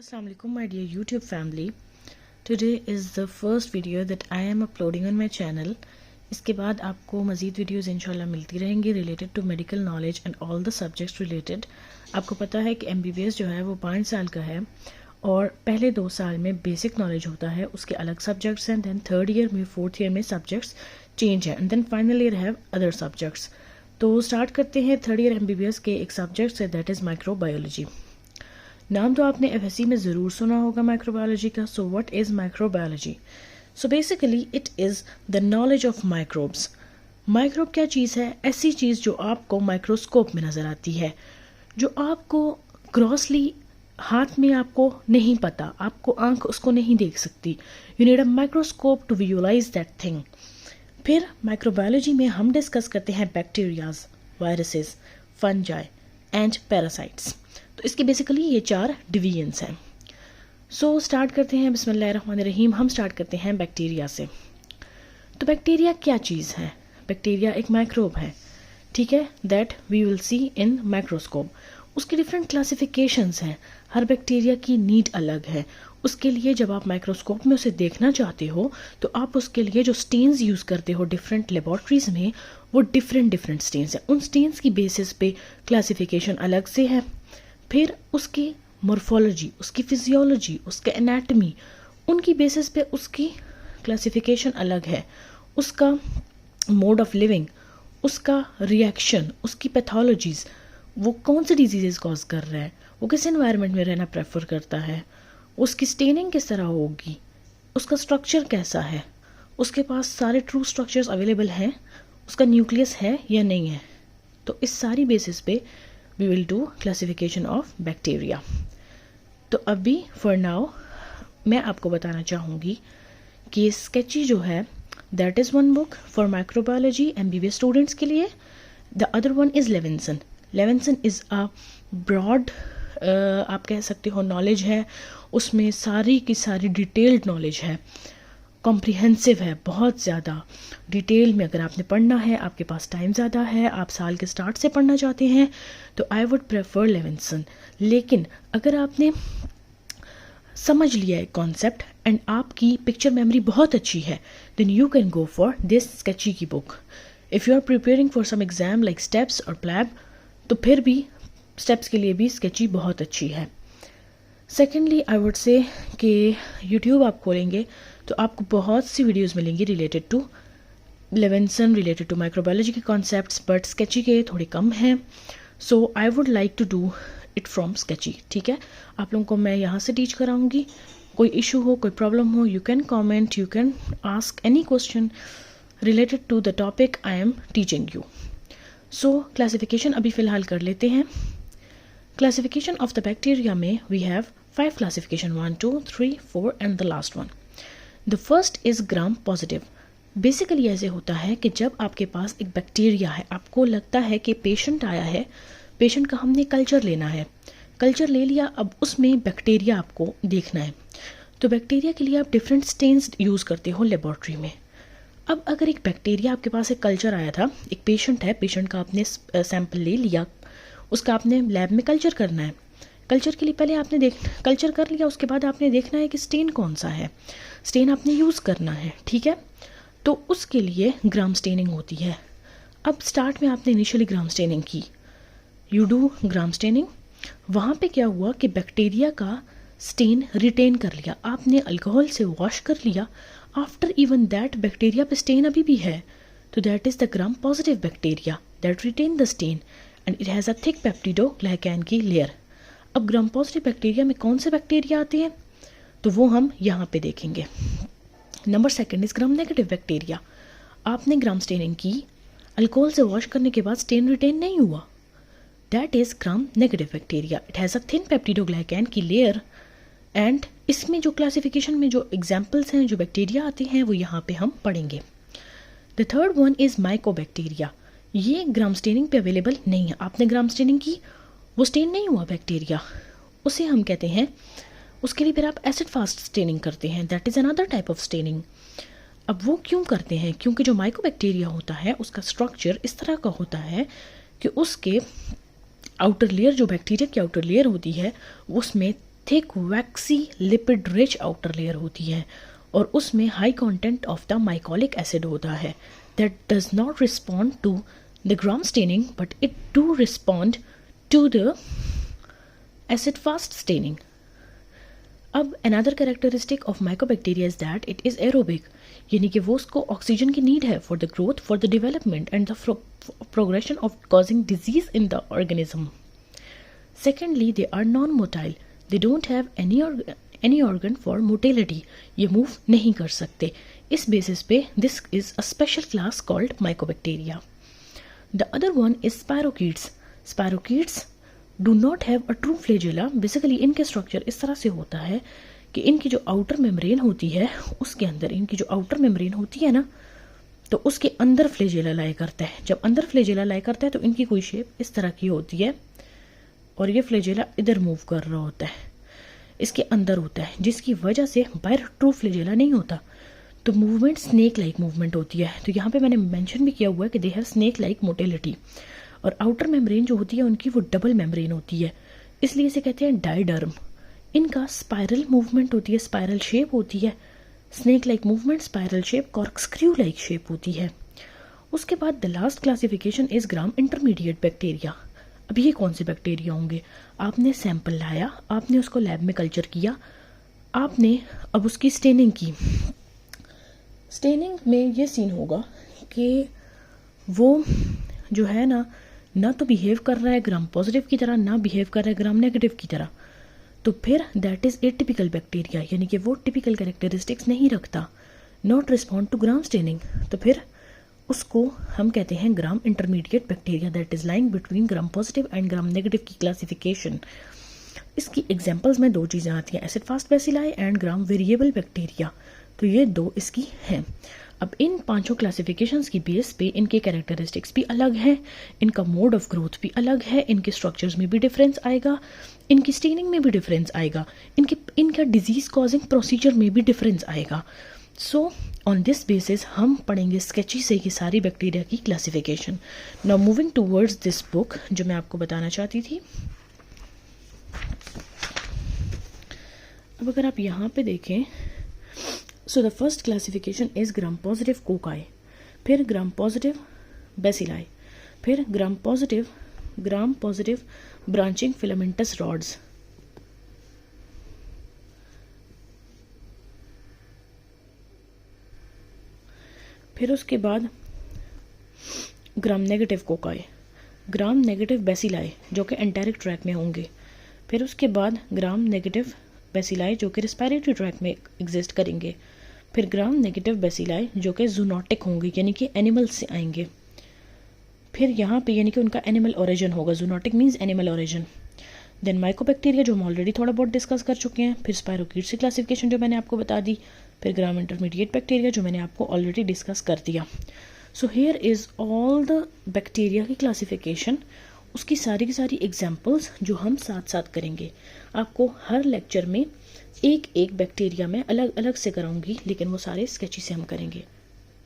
Assalamu alaikum my dear YouTube family. Today is the first video that I am uploading on my channel. इसके बाद आपको मज़ीद videos इंशाल्लाह मिलती रहेंगी related to medical knowledge and all the subjects related. आपको पता है कि MBBS जो है वो 5 साल का है और पहले 2 साल में बेसिक नॉलेज होता है, उसके अलग सब्जेक्ट्स हैं, दैन 3rd ईयर में 4th ईयर में सब्जेक्ट्स चेंज है and then final year have other subjects. तो स्टार्ट करते हैं 3rd ईयर MBBS के एक सब्जेक्ट से, दैट इज़ माइक्रोबायोलॉजी। नाम तो आपने FSC में ज़रूर सुना होगा माइक्रोबायोलॉजी का। So what is microbiology? So basically it is the knowledge of microbes. Microbe क्या चीज़ है? ऐसी चीज़ जो आपको माइक्रोस्कोप में नज़र आती है, जो आपको ग्रॉसली हाथ में आपको नहीं पता, आपको आंख उसको नहीं देख सकती। You need a microscope to visualize that thing. फिर माइक्रोबायोलॉजी में हम डिस्कस करते हैं bacterias, viruses, fungi and parasites. तो इसके बेसिकली ये 4 डिवीजन्स हैं। सो स्टार्ट करते हैं, बिस्मिल्लाहिर्रहमानिर्रहीम। हम स्टार्ट करते हैं बैक्टीरिया से। तो बैक्टीरिया क्या चीज़ है? बैक्टीरिया एक माइक्रोब है, ठीक है, that we will see in microscope. उसकी डिफरेंट क्लासिफिकेशंस हैं, हर बैक्टीरिया की नीड अलग है। उसके लिए जब आप माइक्रोस्कोप में उसे देखना चाहते हो तो आप उसके लिए जो स्टेन्स यूज़ करते हो डिफरेंट लेबॉर्ट्रीज में, वो डिफरेंट स्टेन्स हैं। उन स्टेन्स की बेसिस पे क्लासिफिकेशन अलग से है। फिर उसकी मॉर्फोलॉजी, उसकी फिजियोलॉजी, उसके एनाटमी, उनकी बेसिस पे उसकी क्लासिफिकेशन अलग है। उसका मोड ऑफ लिविंग, उसका रिएक्शन, उसकी पैथोलॉजीज़, वो कौन सी डिजीज़ कॉज कर रहा है, वो किस एनवायरनमेंट में रहना प्रेफर करता है, उसकी स्टेनिंग किस तरह होगी, उसका स्ट्रक्चर कैसा है, उसके पास सारे ट्रू स्ट्रक्चर्स अवेलेबल हैं, उसका न्यूक्लियस है या नहीं है। तो इस सारी बेसिस पे we will do classification of bacteria. तो अभी फॉर नाउ मैं आपको बताना चाहूँगी कि स्केची जो है that is one book for microbiology MBBS students के लिए। The other one is Levinson. Levinson is a broad आप कह सकते हो नॉलेज है, उसमें सारी की सारी डिटेल्ड नॉलेज है, कॉम्प्रिहेंसिव है, बहुत ज़्यादा डिटेल में। अगर आपने पढ़ना है, आपके पास टाइम ज़्यादा है, आप साल के स्टार्ट से पढ़ना चाहते हैं, तो आई वुड प्रेफर लेविंसन। लेकिन अगर आपने समझ लिया है कॉन्सेप्ट एंड आपकी पिक्चर मेमोरी बहुत अच्छी है, then you can go for this Sketchy की बुक। If you are preparing for some exam like steps और प्लैब, तो फिर भी स्टेप्स के लिए भी स्केची बहुत अच्छी है। सेकेंडली आई वुड से कि यूट्यूब आप खोलेंगे तो आपको बहुत सी वीडियोस मिलेंगी related to Levinson, related to microbiology के कॉन्सेप्ट्स, बट स्केची के थोड़े कम हैं। So I would like to do it from Sketchy, ठीक है। आप लोगों को मैं यहाँ से टीच कराऊंगी। कोई इशू हो, कोई प्रॉब्लम हो, you can comment, you can ask any question related to the topic I am teaching you. So classification अभी फ़िलहाल कर लेते हैं। क्लासिफिकेशन ऑफ द बैक्टीरिया में we have 5 classification, 1, 2, 3, 4 and the last one. The first is gram positive. Basically ऐसे होता है कि जब आपके पास एक बैक्टीरिया है, आपको लगता है कि पेशेंट आया है, पेशेंट का हमने कल्चर लेना है, कल्चर ले लिया, अब उसमें बैक्टीरिया आपको देखना है। तो बैक्टीरिया के लिए आप डिफरेंट स्टेन्स यूज़ करते हो लेबॉर्ट्री में। अब अगर एक बैक्टीरिया आपके पास एक कल्चर आया था, एक पेशेंट है, पेशेंट का आपने सैंपल ले लिया, उसका आपने लैब में कल्चर करना है। कल्चर के लिए पहले आपने कल्चर कर लिया, उसके बाद आपने देखना है कि स्टेन कौन सा है, स्टेन आपने यूज़ करना है, ठीक है। तो उसके लिए ग्राम स्टेनिंग होती है। अब स्टार्ट में आपने इनिशियली ग्राम स्टेनिंग की, यू डू ग्राम स्टेनिंग। वहाँ पे क्या हुआ कि बैक्टीरिया का स्टेन रिटेन कर लिया, आपने अल्कोहल से वॉश कर लिया। आफ्टर इवन दैट बैक्टीरिया पे स्टेन अभी भी है, तो that is the Gram positive bacteria that retain the stain and it has a thick peptidoglycan की लेयर। अब ग्राम पॉजिटिव बैक्टीरिया में कौन से बैक्टीरिया आते हैं, तो वो हम यहाँ पे देखेंगे। Number 2 is Gram negative bacteria. आपने ग्राम स्टेनिंग की, अल्कोहल से वॉश करने के बाद स्टेन रिटेन नहीं हुआ, that is Gram negative bacteria. It has a thin peptidoglycan की लेयर एंड इसमें जो क्लासिफिकेशन में जो एग्जाम्पल्स हैं, जो बैक्टीरिया आते हैं, वो यहाँ पे हम पढ़ेंगे। The third one is mycobacteria. ये ग्राम स्टेनिंग पे अवेलेबल नहीं है। आपने ग्राम स्टेनिंग की, वो स्टेन नहीं हुआ बैक्टीरिया, उसे हम कहते हैं, उसके लिए फिर आप एसिड फास्ट स्टेनिंग करते हैं, that is another type of staining. अब वो क्यों करते हैं? क्योंकि जो माइकोबैक्टीरिया होता है उसका स्ट्रक्चर इस तरह का होता है कि उसके आउटर लेयर, जो बैक्टीरिया की आउटर लेयर होती है, उसमें thick waxy lipid rich outer layer होती है और उसमें high content of the mycolic acid होता है that does not respond to the Gram staining but it do respond to the acid fast staining. अब another characteristic of mycobacteria is that it is aerobic, यानी कि वो उसको oxygen की need है for the growth, for the development and the progression of causing disease in the organism. Secondly, they are non motile, they don't have any organ for motility, ये move नहीं कर सकते. इस बेसिस पे this is a special class called mycobacteria. The other one is spirochetes. Spirochetes do not have a true flagella. Basically इनके structure इस तरह से होता है कि इनकी जो आउटर मेम्ब्रेन होती है उसके अंदर, इनकी जो आउटर मेम्ब्रेन होती है ना, तो उसके अंदर फ्लैजेला लाई करता है. जब अंदर फ्लैजेला लाई करता है तो इनकी कोई शेप इस तरह की होती है और ये फ्लैजेला इधर मूव कर रहा होता है, इसके अंदर होता है, जिसकी वजह से बाहर ट्रू फ्लैजेला नहीं होता. तो मूवमेंट स्नेक लाइक मूवमेंट होती है. तो यहाँ पे मैंने मेंशन भी किया हुआ है कि they have snake like motility. और आउटर मेम्ब्रेन जो होती है उनकी वो डबल मेम्ब्रेन होती है, इसलिए इसे कहते हैं डायडर्म. इनका स्पाइरल मूवमेंट होती है, स्पाइरल शेप होती है, snake like movement, spiral shape, corkscrew like shape होती है. उसके बाद the last classification is gram intermediate bacteria. अब ये कौन से बैक्टीरिया होंगे? आपने सैंपल लाया, आपने उसको लैब में कल्चर किया, आपने अब उसकी स्टेनिंग की. स्टेनिंग में ये सीन होगा कि वो जो है ना तो बिहेव कर रहा है ग्राम पॉजिटिव की तरह, ना बिहेव कर रहा है ग्राम नेगेटिव की तरह. तो फिर दैट इज एटिपिकल बैक्टीरिया, यानी कि वो टिपिकल कैरेक्टरिस्टिक्स नहीं रखता, not respond to Gram staining. तो फिर उसको हम कहते हैं Gram intermediate bacteria that is lying between Gram positive and Gram negative की क्लासिफिकेशन. इसकी एग्जांपल्स में दो चीज़ें आती हैं, acid fast bacilli and Gram variable bacteria. तो ये दो इसकी हैं. अब इन पांचों क्लासिफिकेशंस की बेस पे इनके कैरेक्टरिस्टिक्स भी अलग हैं, इनका मोड ऑफ ग्रोथ भी अलग है, इनके स्ट्रक्चर्स में भी डिफरेंस आएगा, इनकी स्टेनिंग में भी डिफरेंस आएगा, इनका डिजीज कॉजिंग प्रोसीजर में भी डिफरेंस आएगा. सो ऑन दिस बेसिस हम पढ़ेंगे स्केची से ये सारी बैक्टीरिया की classification. Now moving towards this book जो मैं आपको बताना चाहती थी. अब अगर आप यहाँ पे देखें, so the first classification is gram positive cocci, फिर ग्राम पॉजिटिव बेसिलाई, फिर gram positive branching filamentous rods, फिर उसके बाद gram negative cocci, gram negative bacilli जो कि एंटेरिक ट्रैक में होंगे, फिर उसके बाद ग्राम नेगेटिव बेसिलाई जो कि रेस्पिरेटरी ट्रैक में एग्जिस्ट करेंगे, फिर ग्राम नेगेटिव बेसिलाई जो कि जूनोटिक होंगे यानी कि एनिमल्स से आएंगे, फिर यहाँ पे यानी कि उनका एनिमल ओरिजिन होगा, zoonotic means animal origin. Then mycobacteria जो हम ऑलरेडी थोड़ा बहुत डिस्कस कर चुके हैं, फिर स्पायरोकीट्स की क्लासिफिकेशन जो मैंने आपको बता दी, फिर ग्राम इंटरमीडिएट बैक्टीरिया जो मैंने आपको ऑलरेडी डिस्कस कर दिया. So here is all the bacteria की क्लासिफिकेशन, उसकी सारी की सारी एग्जाम्पल्स जो हम साथ साथ करेंगे. आपको हर लेक्चर में एक एक बैक्टीरिया में अलग अलग से कराऊंगी, लेकिन वो सारे स्केची से हम करेंगे.